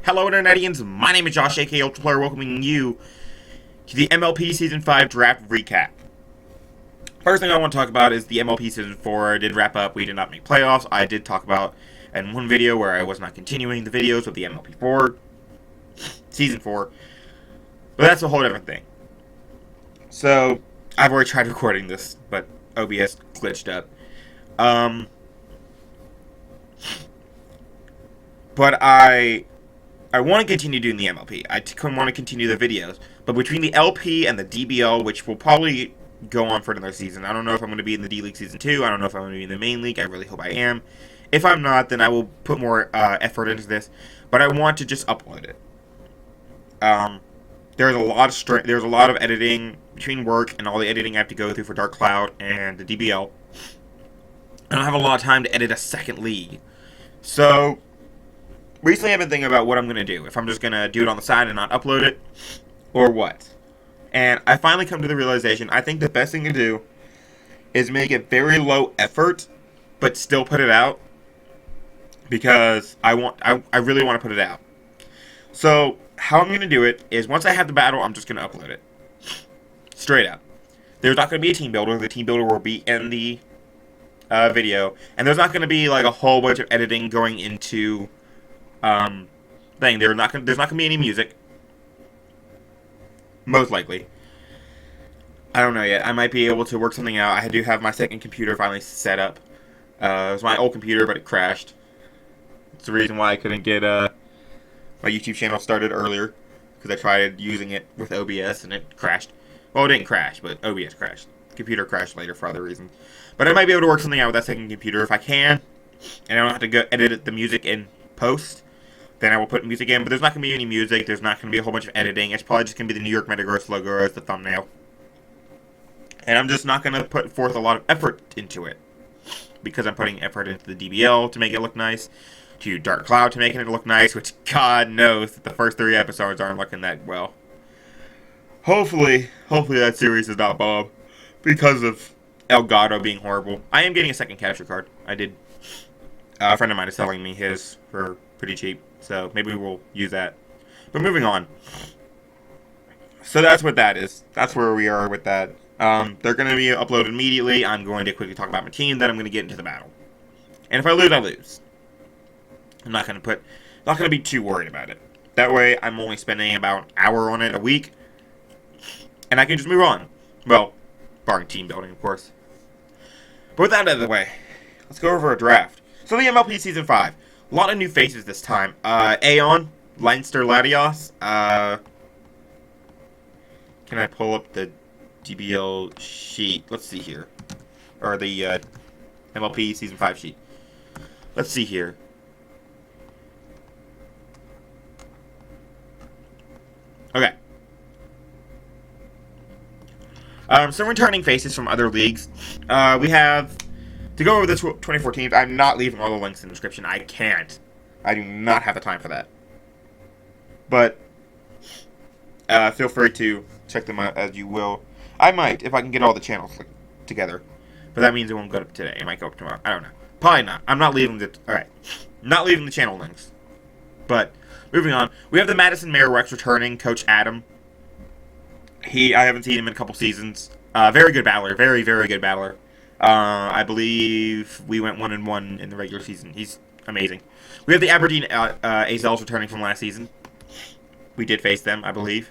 Hello Internetians, my name is Josh aka Ultraplayer, welcoming you to the MLP Season 5 Draft Recap. First thing I want to talk about is the MLP Season 4 did wrap up. We did not make playoffs. I did talk about in one video where I was not continuing the videos with the MLP 4 Season 4, but that's a whole different thing. So, I've already tried recording this, but OBS glitched up. But I want to continue doing the MLP. I want to continue the videos. But between the LP and the DBL, which will probably go on for another season. I don't know if I'm going to be in the D-League Season 2. I don't know if I'm going to be in the main league. I really hope I am. If I'm not, then I will put more effort into this. But I want to just upload it. There's a lot of editing between work and all the editing I have to go through for Dark Cloud and the DBL. I don't have a lot of time to edit a second league. So recently I've been thinking about what I'm going to do. If I'm just going to do it on the side and not upload it, or what. And I finally come to the realization, I think the best thing to do is make it very low effort, but still put it out. Because I really want to put it out. So, how I'm going to do it is, once I have the battle, I'm just going to upload it. Straight up. There's not going to be a team builder. The team builder will be in the video. And there's not going to be like a whole bunch of editing going into thing. There's not going to be any music. Most likely. I don't know yet. I might be able to work something out. I do have my second computer finally set up. It was my old computer, but it crashed. It's the reason why I couldn't get my YouTube channel started earlier. Because I tried using it with OBS and it crashed. Well, it didn't crash, but OBS crashed. The computer crashed later for other reasons. But I might be able to work something out with that second computer if I can. And I don't have to go edit the music in post. Then I will put music in, but there's not going to be any music. There's not going to be a whole bunch of editing. It's probably just going to be the New York Metagross logo as the thumbnail. And I'm just not going to put forth a lot of effort into it. Because I'm putting effort into the DBL to make it look nice. To Dark Cloud to making it look nice. Which, God knows, that the first 3 episodes aren't looking that well. Hopefully that series is not Bob. Because of Elgato being horrible. I am getting a second capture card. I did. A friend of mine is selling me his for pretty cheap. So maybe we'll use that. But moving on. So that's what that is. That's where we are with that. They're going to be uploaded immediately. I'm going to quickly talk about my team. Then I'm going to get into the battle. And if I lose, I lose. I'm not going to be too worried about it. That way, I'm only spending about an hour on it a week. And I can just move on. Well, barring team building, of course. But with that out of the way, let's go over a draft. So the MLP Season 5. A lot of new faces this time. Aeon, Leinster Latios. Can I pull up the DBL sheet? Let's see here. Or the MLP Season 5 sheet. Let's see here. Okay. Some returning faces from other leagues. We have... To go over this 2014, I'm not leaving all the links in the description. I can't. I do not have the time for that. But feel free to check them out as you will. I might, if I can get all the channels together. But that means it won't go up today. It might go up tomorrow. I don't know. Probably not. I'm not leaving the... Alright. Not leaving the channel links. But, moving on. We have the Madison Mayor Rex returning. Coach Adam. I haven't seen him in a couple seasons. Very good battler. Very, very good battler. I believe we went 1-1 in the regular season. He's amazing. We have the Aberdeen Azels returning from last season. We did face them, I believe.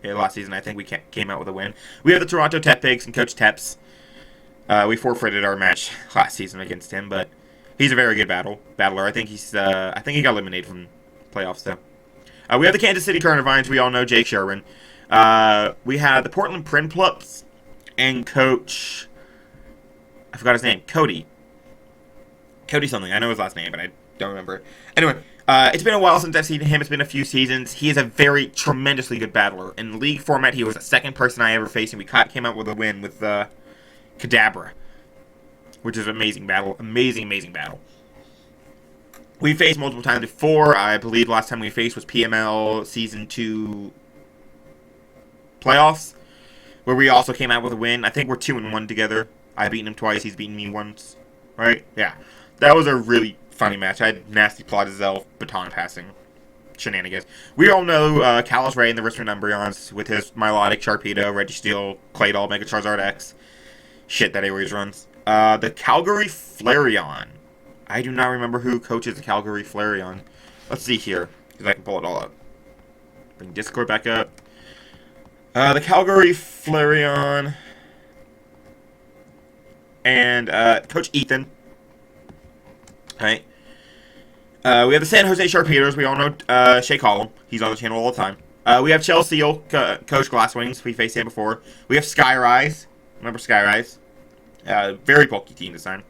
Yeah, last season, I think we came out with a win. We have the Toronto Tep Pigs and Coach Teps. We forfeited our match last season against him, but he's a very good battler. I think he got eliminated from playoffs, though. We have the Kansas City Carnivines. We all know Jake Sherwin. We have the Portland Prinplups and Coach... I forgot his name. Cody something. I know his last name, but I don't remember it. Anyway, it's been a while since I've seen him. It's been a few seasons. He is a very tremendously good battler. In league format, he was the second person I ever faced, and we came out with a win with Kadabra, which is an amazing battle. Amazing battle. We faced multiple times before. I believe last time we faced was PML Season 2 playoffs, where we also came out with a win. I think we're 2-1 together. I've beaten him twice. He's beaten me once. Right? Yeah. That was a really funny match. I had nasty plot as baton passing. shenanigans. We all know Kalos Ray and the Risman Umbreons with his Milotic, Sharpedo, Registeel, Claydol, Mega Charizard X. Shit that he always runs. The Calgary Flareon. I do not remember who coaches the Calgary Flareon. Let's see here, because I can pull it all up. Bring Discord back up. The Calgary Flareon. And Coach Ethan. Right. We have the San Jose Sharpedos. We all know Shea Collum. He's on the channel all the time. We have Chelsea, Coach Glasswings. We faced him before. We have Skyrise. Remember Skyrise? Very bulky team this time.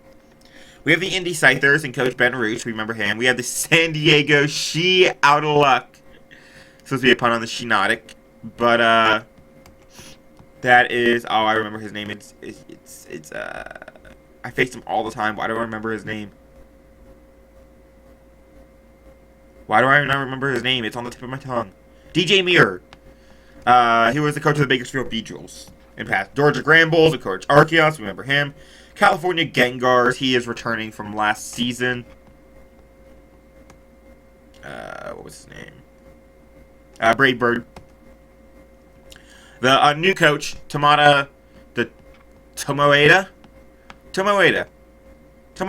We have the Indy Scythers and Coach Ben Rooch. Remember him. We have the San Diego She Out of Luck. Supposed to be a pun on the Sheenotic. But, that is... Oh, I remember his name. I faced him all the time. Why do I remember his name? Why do I not remember his name? It's on the tip of my tongue. DJ Mirror. He was the coach of the Bakersfield Beedrills in past. Georgia Grambles, the coach Arceus. Remember him. California Gengars. He is returning from last season. What was his name? Braidbird. The new coach, Tomoeda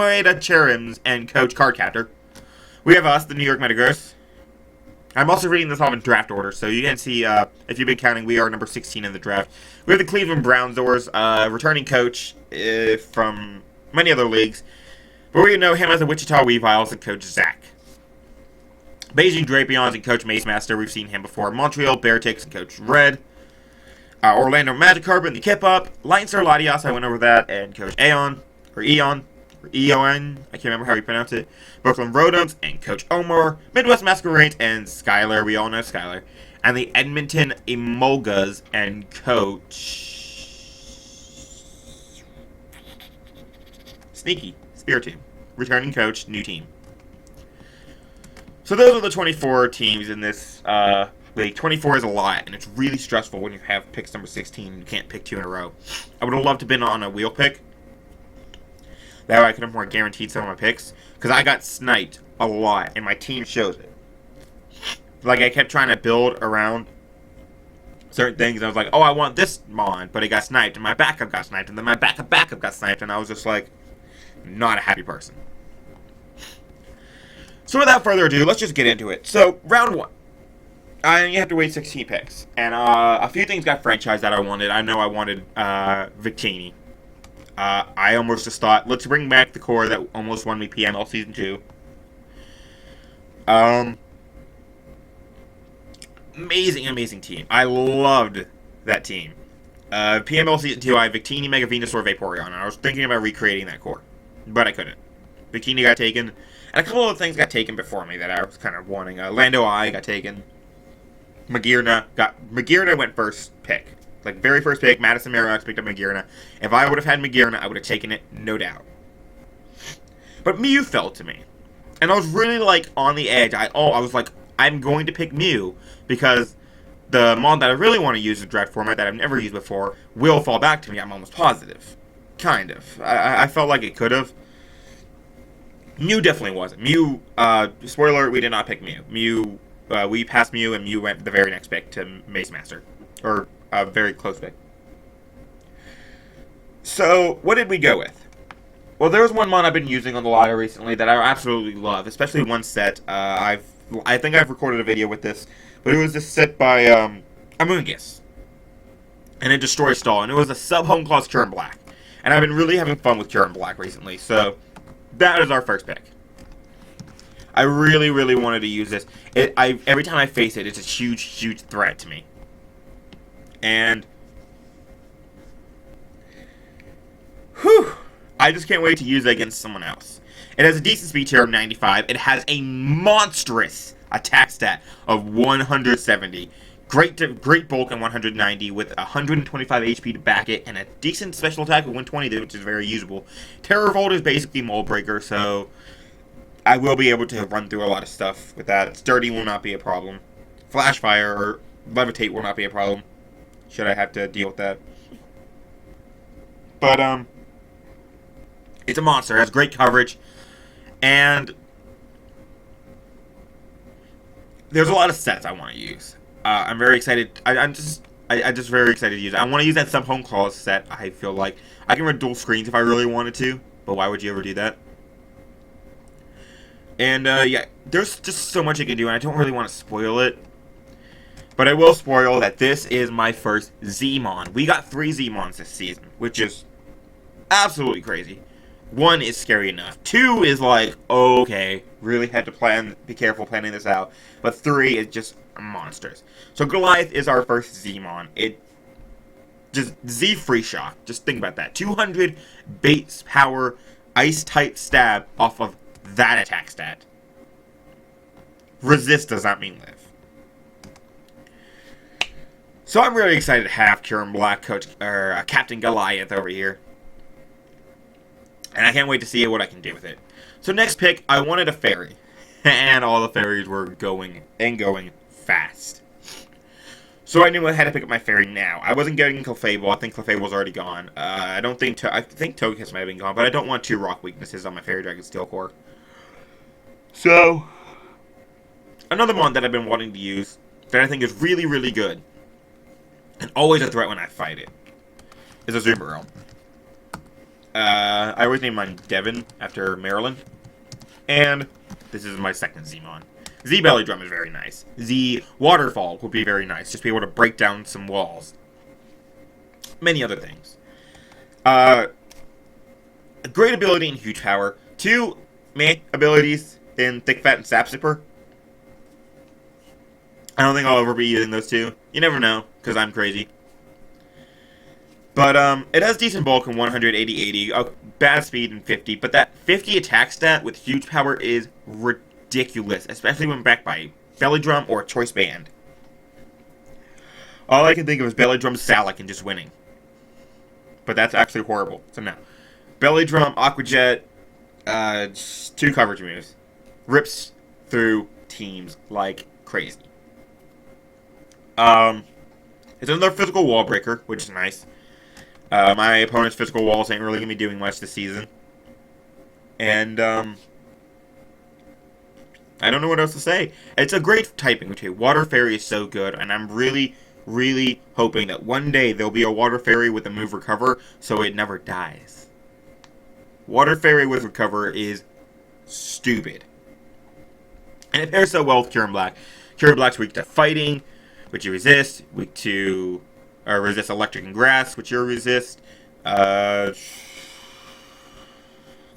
Cherims, and Coach Cardcaptor. We have us, the New York Metagross. I'm also reading this off in draft order, so you can see, if you've been counting, we are number 16 in the draft. We have the Cleveland Browns doors, returning coach from many other leagues. But we know him as the Wichita Weaviles and Coach Zach. Beijing Drapions and Coach Macemaster, we've seen him before. Montreal Bearticks and Coach Red. Orlando Magikarp and the Kip Up. Lightstar Latias, I went over that, and Coach Eon, I can't remember how you pronounce it. Brooklyn Rodents and Coach Omar. Midwest Masquerades and Skylar, we all know Skylar. And the Edmonton Emolgas and Coach... Sneaky, Spirit Team. Returning coach, new team. So those are the 24 teams in this league. 24 is a lot, and it's really stressful when you have picks number 16 and you can't pick 2 in a row. I would have loved to have been on a wheel pick. That way I could have more guaranteed some of my picks. Because I got sniped a lot, and my team shows it. Like, I kept trying to build around certain things. I was like, oh, I want this Mon, but it got sniped, and my backup got sniped, and then my backup got sniped, and I was just like, not a happy person. So without further ado, let's just get into it. So, round 1. You have to wait 16 picks. And a few things got franchised that I wanted. I know I wanted Victini. I almost just thought, let's bring back the core that almost won me PML Season 2. Amazing team. I loved that team. PML Season 2, I had Victini, Mega Venusaur, Vaporeon, and I was thinking about recreating that core. But I couldn't. Victini got taken, and a couple of things got taken before me that I was kind of wanting. Lando I got taken. Magearna went first pick. Like, very first pick, Madison Marrox picked up Magearna. If I would have had Magearna, I would have taken it, no doubt. But Mew fell to me. And I was really, like, on the edge. I was like, I'm going to pick Mew, because the Mon that I really want to use in draft format that I've never used before will fall back to me. I'm almost positive. Kind of. I felt like it could have. Mew definitely wasn't. Mew, spoiler, we did not pick Mew. We passed Mew, and Mew went the very next pick to Macemaster. Or... a very close pick. So, what did we go with? Well, there's one Mon I've been using on the ladder recently that I absolutely love, especially one set. I think I've recorded a video with this, but it was this set by Amoonguss. And it destroys Stall, and it was a sub-home class Current Black. And I've been really having fun with Current Black recently, so that is our first pick. I really wanted to use this. Every time I face it, it's a huge threat to me. And, whew, I just can't wait to use it against someone else. It has a decent speed tier of 95. It has a monstrous attack stat of 170. Great bulk on 190 with 125 HP to back it, and a decent special attack of 120, which is very usable. Terror Volt is basically Mold Breaker, so I will be able to run through a lot of stuff with that. Sturdy will not be a problem. Flash Fire or Levitate will not be a problem. Should I have to deal with that. But, it's a monster. It has great coverage. And there's a lot of sets I want to use. I'm very excited. I'm just very excited to use it. I want to use that sub home clause set. I feel like I can run dual screens if I really wanted to, but why would you ever do that? And yeah, there's just so much I can do, and I don't really want to spoil it. But I will spoil that this is my first Z-Mon. We got 3 Z-Mons this season, which is absolutely crazy. 1 is scary enough. 2 is like, okay, really had to be careful planning this out. But 3 is just monsters. So Goliath is our first Z-Mon. It just Z free shock. Just think about that. 200 base power ice type stab off of that attack stat. Resist does not mean live. So I'm really excited to have Kieran Black, Captain Goliath over here. And I can't wait to see what I can do with it. So next pick, I wanted a fairy. And all the fairies were going fast. So I knew I had to pick up my fairy now. I wasn't getting Clefable. I think Clefable's already gone. I think Togekiss might have been gone, but I don't want 2 rock weaknesses on my Fairy Dragon Steel Core. So, another mon that I've been wanting to use that I think is really, really good, and always a threat when I fight it, is Azumarill. I always name mine Devin after Maryland. And this is my second Z-Mon. Z Belly Drum is very nice. Z Waterfall would be very nice. Just be able to break down some walls. Many other things. A great ability and huge power. 2 meh abilities in Thick Fat and Sap Sipper. I don't think I'll ever be using those 2. You never know, because I'm crazy. But it has decent bulk and 180-80, bad speed and 50, but that 50 attack stat with huge power is ridiculous, especially when backed by Belly Drum or Choice Band. All I can think of is Belly Drum Salic and just winning. But that's actually horrible, so no. Belly Drum, Aqua Jet, 2 coverage moves. Rips through teams like crazy. It's another physical wall breaker, which is nice. My opponent's physical walls ain't really going to be doing much this season. And, I don't know what else to say. It's a great typing, too. Water Fairy is so good, and I'm really, really hoping that one day there'll be a Water Fairy with a move Recover, so it never dies. Water Fairy with Recover is stupid. And it pairs so well with Kieran Black. Kieran Black's weak to fighting, which you resist. Weak to... resist electric and grass, which you resist.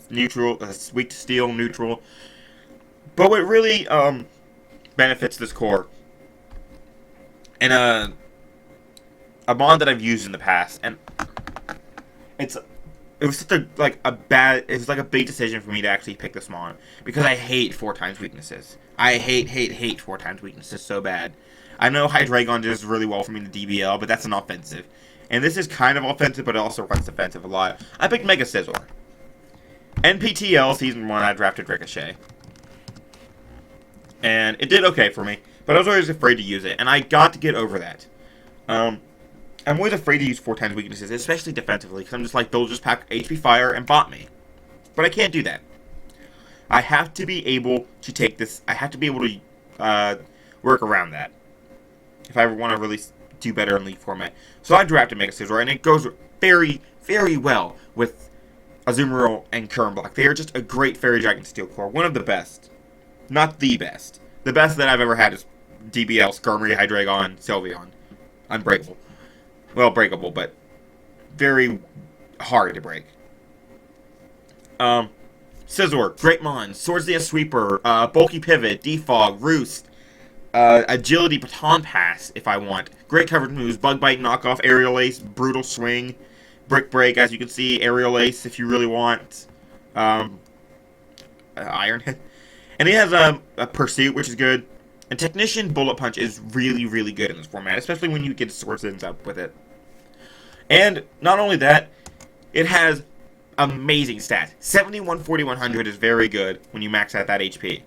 Neutral, weak to steel, neutral. But what really benefits this core, and a mon that I've used in the past, and it was such a a big decision for me to actually pick this mon because I hate 4 times weaknesses. I hate 4 times weaknesses so bad. I know Hydreigon does really well for me in the DBL, but that's an offensive. And this is kind of offensive, but it also runs defensive a lot. I picked Mega Scizor. NPTL Season 1, I drafted Ricochet. And it did okay for me, but I was always afraid to use it, and I got to get over that. I'm always afraid to use 4 times weaknesses, especially defensively, because I'm just like, they'll just pack HP Fire and bot me. But I can't do that. I have to be able to take this, I have to be able to work around that if I ever want to really do better in League format. So I drafted Mega Scizor, and it goes very, very well with Azumarill and Kieran Black. They are just a great Fairy Dragon Steel Core. One of the best. Not the best. The best that I've ever had is DBL, Skarmory, Hydreigon, Sylveon. Unbreakable. Well, breakable, but very hard to break. Scizor, Great Mon, Swords Dance Sweeper, Bulky Pivot, Defog, Roost, Agility Baton Pass, if I want. Great coverage moves, Bug Bite, Knockoff, Aerial Ace, Brutal Swing, Brick Break, as you can see, Aerial Ace if you really want. Iron Head. And he has a Pursuit, which is good. And Technician Bullet Punch is really, really good in this format, especially when you get Swords Dance up with it. And not only that, it has amazing stats. 71, 40, 100 is very good when you max out that HP.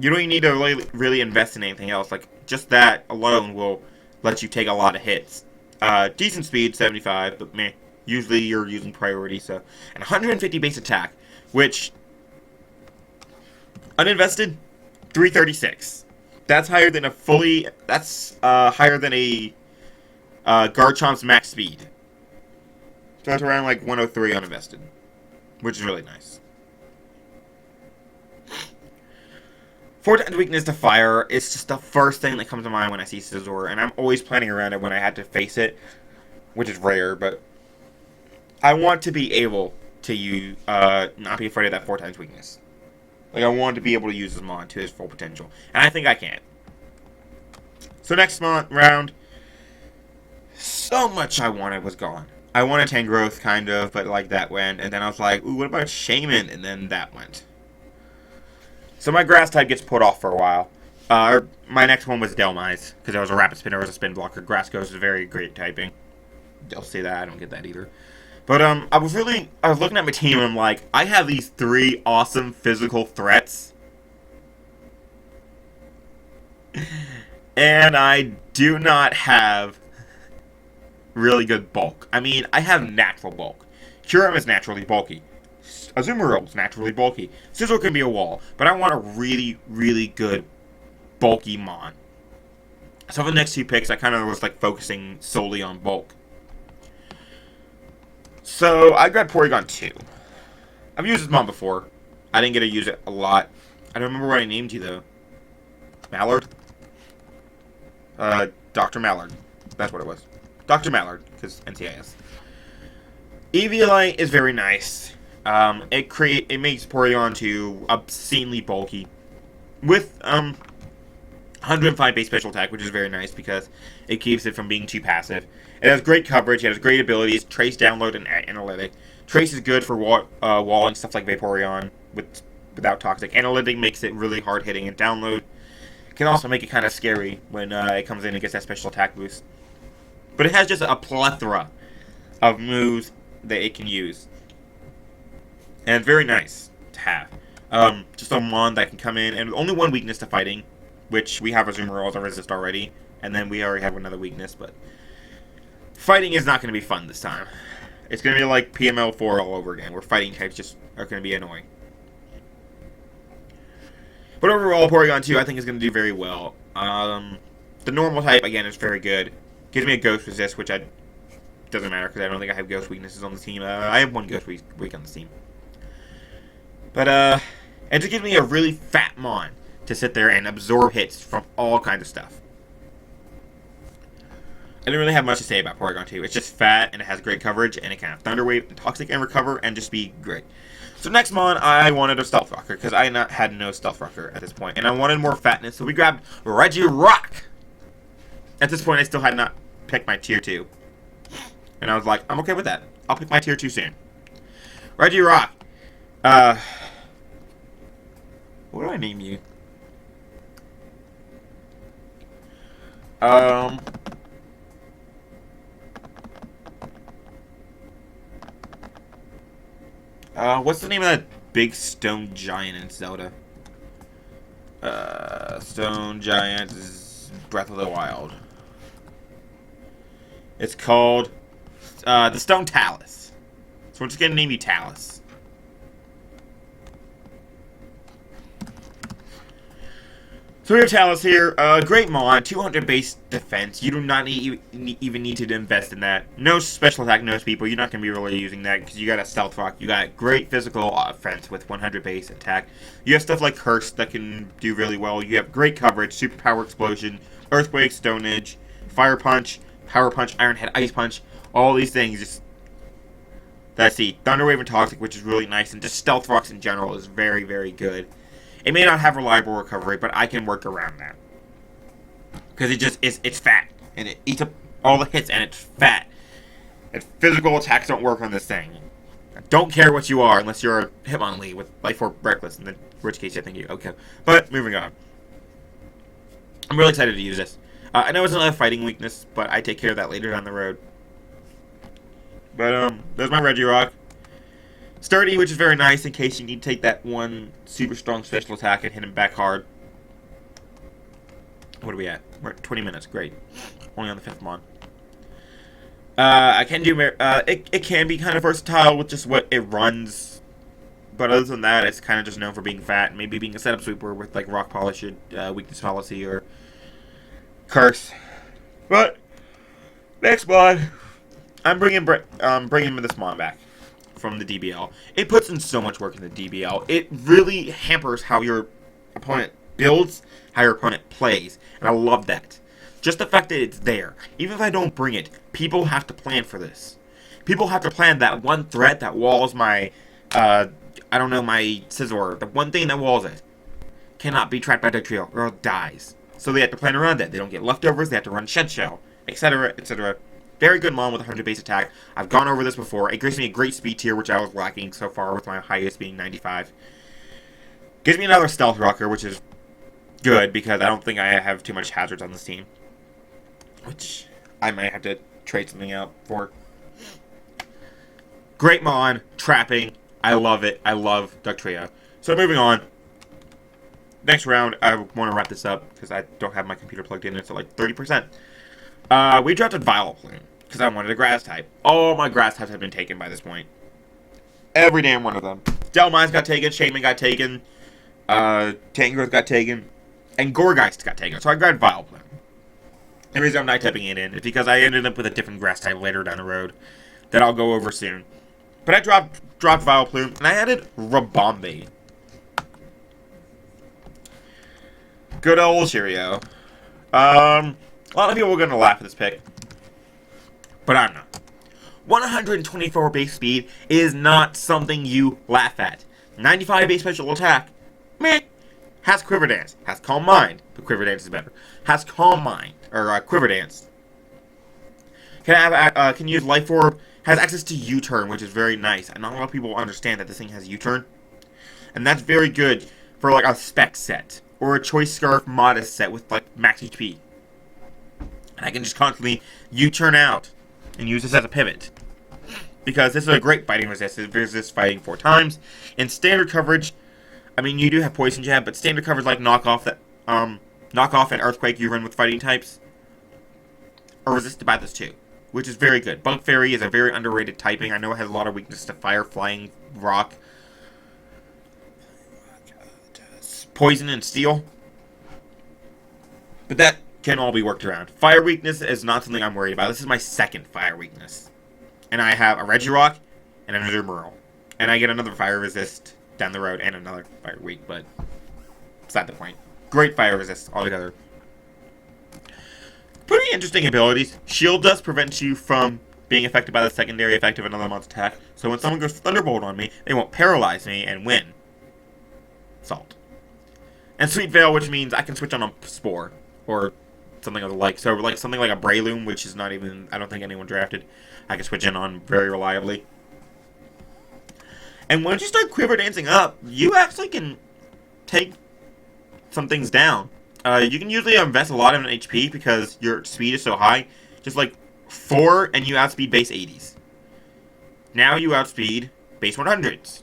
You don't even need to really invest in anything else. Like, just that alone will let you take a lot of hits. Decent speed, 75, but meh. Usually you're using priority, so. And 150 base attack, which, uninvested, 336. That's higher than a fully. That's higher than a Garchomp's max speed. So it's around like 103 uninvested, which is really nice. 4 times weakness to fire. It's just the first thing that comes to mind when I see Scizor, and I'm always planning around it when I had to face it, which is rare, but I want to be able to use, not be afraid of that 4 times weakness. Like, I want to be able to use this Mon to his full potential, and I think I can. So next round, so much I wanted was gone. I wanted Tangrowth, kind of, but like that went, and then I was like, ooh, what about Shaman? And then that went. So my grass type gets put off for a while. My next one was Delmise, because there was a Rapid Spin, there was a Spin Blocker. Grass Ghost is very great typing. They'll say that, I don't get that either. But I was looking at my team and I'm like, I have these 3 awesome physical threats. And I do not have really good bulk. I mean, I have natural bulk. Kyurem is naturally bulky. Azumarill is naturally bulky. Scizor can be a wall, but I want a really, really good bulky Mon. So for the next 2 picks, I kind of was like focusing solely on bulk. So I grabbed Porygon 2. I've used this Mon before. I didn't get to use it a lot. I don't remember what I named you though. Mallard? Dr. Mallard. That's what it was. Dr. Mallard, because NCIS. Eviolite is very nice. It makes Porygon 2 obscenely bulky. With 105 base special attack, which is very nice because it keeps it from being too passive. It has great coverage, it has great abilities, Trace, Download, and Analytic. Trace is good for walling stuff like Vaporeon without Toxic. Analytic makes it really hard hitting, and Download can also make it kind of scary when it comes in and gets that special attack boost. But it has just a plethora of moves that it can use. And it's very nice to have. Just a Mon that can come in, and only 1 weakness to fighting, which we have Azumarill as a resist already, and then we already have another weakness, but fighting is not going to be fun this time. It's going to be like PML4 all over again, where fighting types just are going to be annoying. But overall, Porygon 2 I think is going to do very well. The normal type, again, is very good. Gives me a Ghost Resist, which doesn't matter because I don't think I have Ghost weaknesses on the team. I have 1 Ghost weak on the team. But, it just gives me a really fat Mon to sit there and absorb hits from all kinds of stuff. I don't really have much to say about Porygon 2. It's just fat, and it has great coverage, and it can have Thunder Wave, and Toxic, and Recover, and just be great. So next Mon, I wanted a Stealth Rocker, because I had no Stealth Rocker at this point, and I wanted more fatness, so we grabbed Regirock. At this point, I still had not picked my Tier 2. And I was like, I'm okay with that. I'll pick my Tier 2 soon. Regirock. What do I name you? What's the name of that big stone giant in Zelda? Stone Giant is Breath of the Wild. It's called, the Stone Talus. So we're just gonna name you Talus. So we have Talus here. Great Mon, 200 base defense. You do not even need to invest in that. No special attack, no people. You're not going to be really using that because you got a Stealth Rock. You got great physical offense with 100 base attack. You have stuff like Curse that can do really well. You have great coverage, Super Power Explosion, Earthquake, Stone Edge, Fire Punch, Power Punch, Iron Head, Ice Punch. All these things just... That's the Thunder Wave and Toxic, which is really nice. And just Stealth Rocks in general is very, very good. It may not have reliable recovery, but I can work around that. Because it's fat. And it eats up all the hits, and it's fat. And physical attacks don't work on this thing. I don't care what you are, unless you're a Hitmonlee with Life Orb Reckless, in which case I think you okay. But, moving on. I'm really excited to use this. I know it's another fighting weakness, but I take care of that later down the road. But, there's my Regirock. Sturdy, which is very nice in case you need to take that 1 super strong special attack and hit him back hard. What are we at? We're at 20 minutes. Great. Only on the 5th Mon. I can do... it can be kind of versatile with just what it runs But other than that, it's kind of just known for being fat, and maybe being a setup sweeper with like rock polish, weakness policy, or curse. But next mod, I'm bringing this mod back from the DBL. It puts in so much work in the DBL. It really hampers how your opponent builds, how your opponent plays, and I love that. Just the fact that it's there. Even if I don't bring it, people have to plan for this. People have to plan that one threat that walls my, my scissor. The one thing that walls it cannot be trapped by the trio or it dies. So they have to plan around that. They don't get leftovers. They have to run shed shell, etc., etc. Very good mod with 100 base attack. I've gone over this before. It gives me a great speed tier, which I was lacking so far with my highest being 95. Gives me another stealth rocker, which is good because I don't think I have too much hazards on this team. Which I might have to trade something out for. Great mod, trapping. I love it. I love Duck Trio. So moving on. Next round, I want to wrap this up because I don't have my computer plugged in. It's at like 30%. We drafted Vileplume because I wanted a grass type. All my grass types have been taken by this point. Every damn one of them. Delmines got taken, Shaman got taken, Tangrowth got taken, and Gourgeist got taken. So I grabbed Vileplume. The reason I'm not typing it in is because I ended up with a different grass type later down the road that I'll go over soon. But I dropped Vileplume and I added Rabombi. Good old Cheerio. A lot of people are going to laugh at this pick, but I'm not. 124 base speed is not something you laugh at. 95 base special attack, meh. Has Quiver Dance, has Calm Mind, but Quiver Dance is better. Has Calm Mind, or Quiver Dance. Can use Life Orb, has access to U-Turn, which is very nice. And not a lot of people understand that this thing has U-Turn. And that's very good for like a spec set, or a Choice Scarf Modest set with like max HP. And I can just constantly U-turn out and use this as a pivot. Because this is a great fighting resist. It resists fighting 4 times. In standard coverage, I mean, you do have Poison Jab, but standard coverage like Knockoff and Earthquake you run with fighting types are resisted by this too, which is very good. Bug Fairy is a very underrated typing. I know it has a lot of weakness to Fire, Flying, Rock, Poison, and Steel. But that can all be worked around. Fire weakness is not something I'm worried about. This is my second fire weakness. And I have a Regirock and another Merle. And I get another fire resist down the road and another fire weak, but it's not the point. Great fire resist altogether. Pretty interesting abilities. Shield Dust prevents you from being affected by the secondary effect of another monster attack. So when someone goes Thunderbolt on me, they won't paralyze me and win. Salt. And Sweet Veil, which means I can switch on a Spore. Or something of the like. So like something like a Breloom, which is not even, I don't think anyone drafted, I can switch in on very reliably. And once you start Quiver Dancing up, you actually can take some things down. You can usually invest a lot in HP because your speed is so high. Just like 4 and you outspeed base 80s. Now you outspeed base 100s.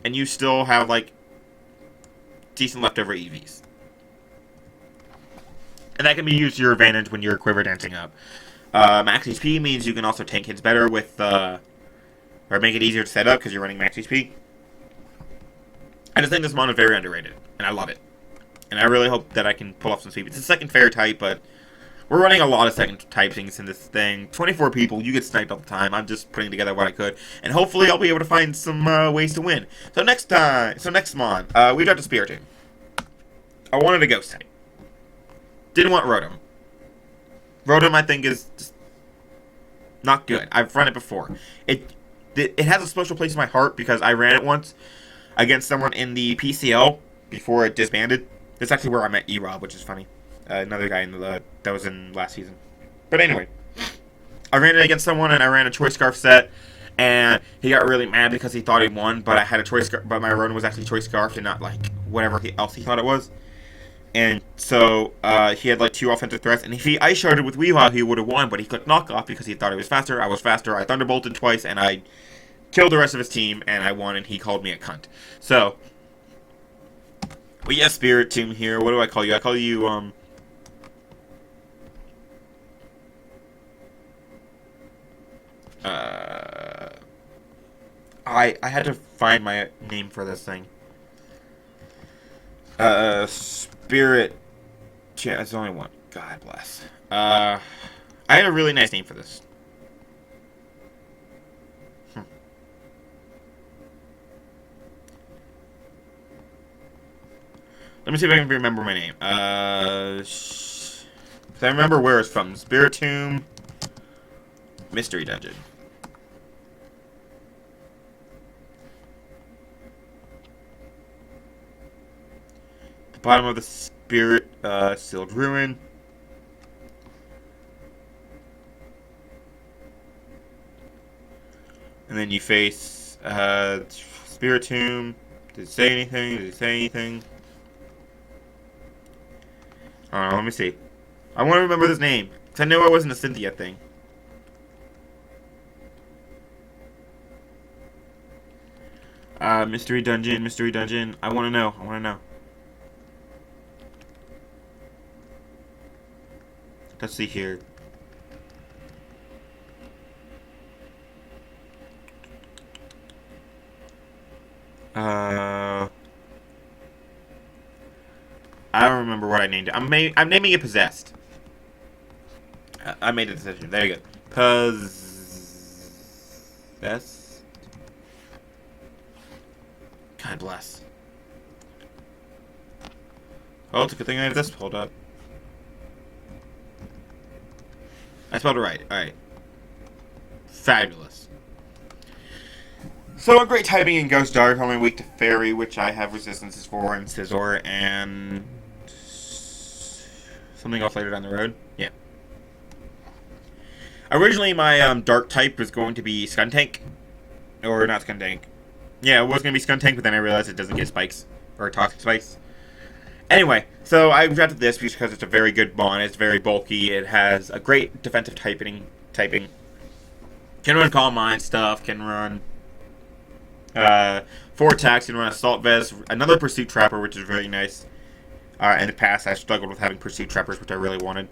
And you still have like decent leftover EVs. And that can be used to your advantage when you're Quiver Dancing up. Max HP means you can also tank hits better with, or make it easier to set up because you're running max HP. I just think this mon is very underrated, and I love it. And I really hope that I can pull off some sweep. It's a second fair type, but we're running a lot of second type things in this thing. 24 people, you get sniped all the time. I'm just putting together what I could, and hopefully I'll be able to find some ways to win. So next mon, we got a Spiritomb. I wanted a Ghost type. Didn't want Rotom. Rotom, I think, is just not good. I've run it before. It has a special place in my heart because I ran it once against someone in the PCL before it disbanded. That's actually where I met E-Rob, which is funny. Another guy that was in last season. But anyway, I ran it against someone and I ran a Choice Scarf set, and he got really mad because he thought he won, but I had a Choice Scarf, but my Rotom was actually Choice Scarf and not like whatever else he thought it was. And so he had like 2 offensive threats, and if he ice sharded with Weavile, he would have won, but he clicked knockoff because he thought he was faster. I was faster. I thunderbolted twice, and I killed the rest of his team, and I won, and he called me a cunt. So we have Spiritomb here. What do I call you? I call you I had to find my name for this thing. Spirit. Yeah, it's only one. God bless. I had a really nice name for this. Let me see if I can remember my name. If I remember where it's from. Spirit Tomb. Mystery Dungeon. The bottom of the Spirit Sealed Ruin. And then you face Spirit Tomb. Did it say anything? Did it say anything? I don't know, let me see. I want to remember this name. Because I know it wasn't a Cynthia thing. Mystery Dungeon, Mystery Dungeon. I want to know, I want to know. Let's see here. I don't remember what I named it. I'm naming it Possessed. I made a decision. There you go. Possessed. God bless. Oh, it's a good thing I have this pulled up. I spelled it right. Alright. Fabulous. So I'm great typing in Ghost Dark, only weak to Fairy, which I have resistances for, and Scizor, and something else later down the road. Yeah. Originally, my Dark type was going to be Skuntank. Or not Skuntank. Yeah, it was going to be Skuntank, but then I realized it doesn't get spikes. Or toxic spikes. Anyway, so I drafted this because it's a very good bond. It's very bulky. It has a great defensive typing. Can run Calm Mind stuff. Can run 4 attacks. Can run Assault Vest. Another Pursuit Trapper, which is really nice. In the past, I struggled with having Pursuit Trappers, which I really wanted.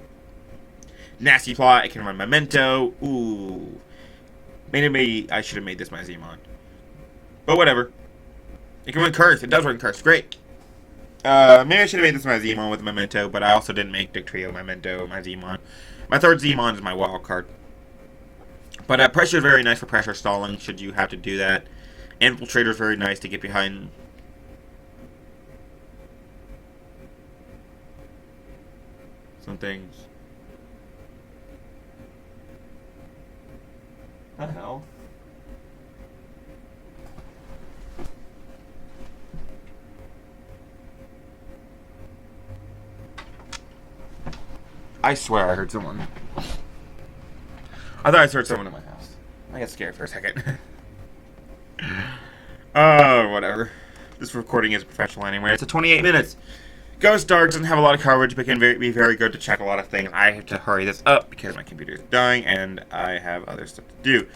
Nasty Plot. It can run Memento. Ooh. Maybe I should have made this my Zmon. But whatever. It can run Curse. It does run Curse. Great. Maybe I should have made this my Zmon with Memento, but I also didn't make Dictrio, Memento, my Zmon. My third Zmon is my wild card. But Pressure is very nice for pressure stalling, should you have to do that. Infiltrator is very nice to get behind. Some things. What the hell? I swear I heard someone. I thought I heard someone in my house. I got scared for a second. Oh, whatever. This recording is professional anyway. It's 28 minutes. Ghost Dark doesn't have a lot of coverage, but can be very good to check a lot of things. I have to hurry this up because my computer is dying and I have other stuff to do.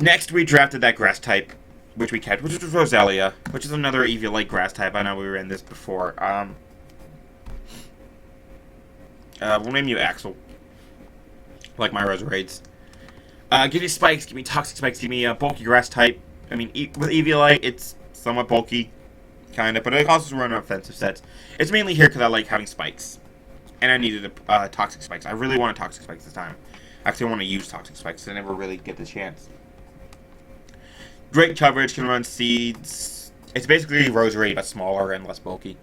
Next, we drafted that grass type, which we kept, which was Roselia, which is another Eviolite grass type. I know we were in this before. We'll name you Axel. Like my Roserades. Give me spikes, give me toxic spikes, give me a bulky grass type. I mean, with Eviolite, it's somewhat bulky, kind of, but it also runs offensive sets. It's mainly here because I like having spikes. And I needed a toxic spikes. I really wanted toxic spikes this time. Actually, I want to use toxic spikes. I never really get the chance. Great coverage, can run seeds. It's basically Roserade, but smaller and less bulky.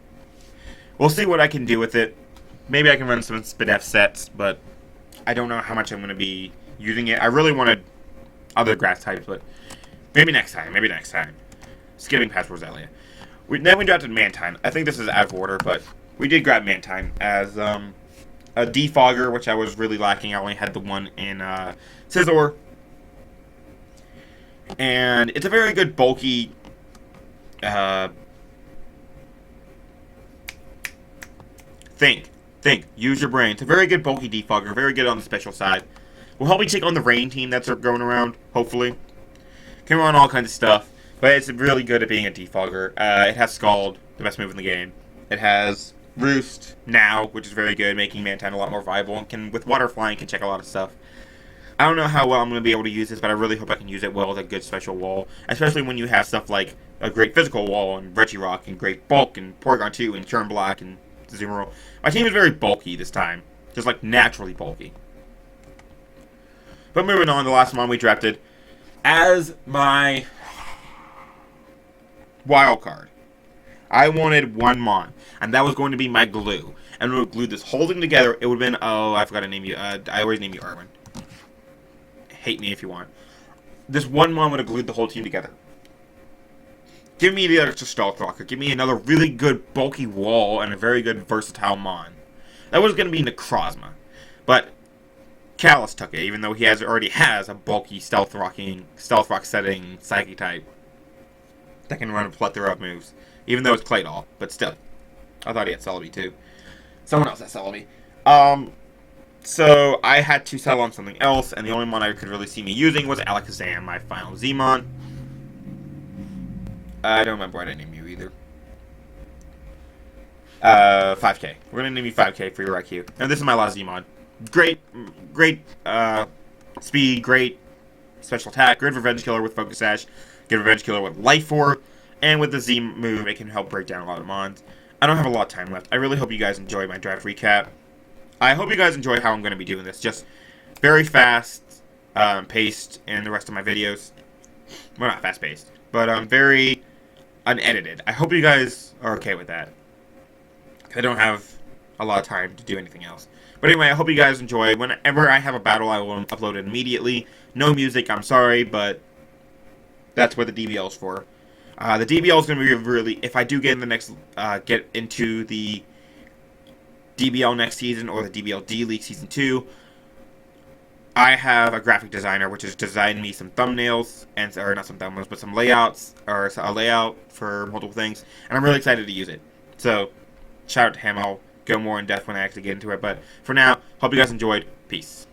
We'll see what I can do with it. Maybe I can run some Spinef sets, but I don't know how much I'm going to be using it. I really wanted other grass types, but maybe next time. Maybe next time. Skipping past Roselia. Then we drafted Mantine. I think this is out of order, but we did grab Mantine as a defogger, which I was really lacking. I only had the one in Scizor. And it's a very good bulky Think. Use your brain. It's a very good bulky defogger. Very good on the special side. Will help me take on the rain team that's going around, hopefully. Can run all kinds of stuff. But it's really good at being a defogger. It has Scald, the best move in the game. It has Roost now, which is very good, making Mantine a lot more viable. And with Water Flying, can check a lot of stuff. I don't know how well I'm going to be able to use this, but I really hope I can use it well as a good special wall, especially when you have stuff like a great physical wall and Regirock and great bulk and Porygon 2 and Churn Block and Zoomer. My team is very bulky this time, just like naturally bulky. But moving on, the last Mon we drafted as my wild card. I wanted one Mon, and that was going to be my glue. And we would glue this whole thing together. It would have been, oh, I forgot to name you. I always name you Erwin. Hate me if you want. This one Mon would have glued the whole team together. Give me the extra Stealth Rocker. Give me another really good bulky wall and a very good versatile Mon. That was going to be Necrozma. But Callus took it, even though he already has a bulky Stealth Rock setting Psychic type that can run a plethora of moves. Even though it's Claydol, but still. I thought he had Celebi too. Someone else has Celebi. So I had to settle on something else, and the only Mon I could really see me using was Alakazam, my final Zmon. I don't remember what I named you either. 5K. We're gonna name you 5K for your IQ. And this is my last Zmon. Great speed, great special attack, good Revenge Killer with Focus Sash, good Revenge Killer with Life Orb, and with the Z move, it can help break down a lot of Mons. I don't have a lot of time left. I really hope you guys enjoy my draft recap. I hope you guys enjoy how I'm going to be doing this. Just very fast paced in the rest of my videos. Well, not fast paced, but very unedited. I hope you guys are okay with that. I don't have a lot of time to do anything else. But anyway, I hope you guys enjoy. Whenever I have a battle, I will upload it immediately. No music, I'm sorry, but that's what the DBL is for. The DBL is going to be really, if I do get in the next, get into the DBL next season or the DBL D-League Season 2, I have a graphic designer which has designed me some thumbnails, or not some thumbnails, but some layouts, or a layout for multiple things, and I'm really excited to use it. So, shout out to him. I'll go more in depth when I actually get into it, but for now, hope you guys enjoyed. Peace.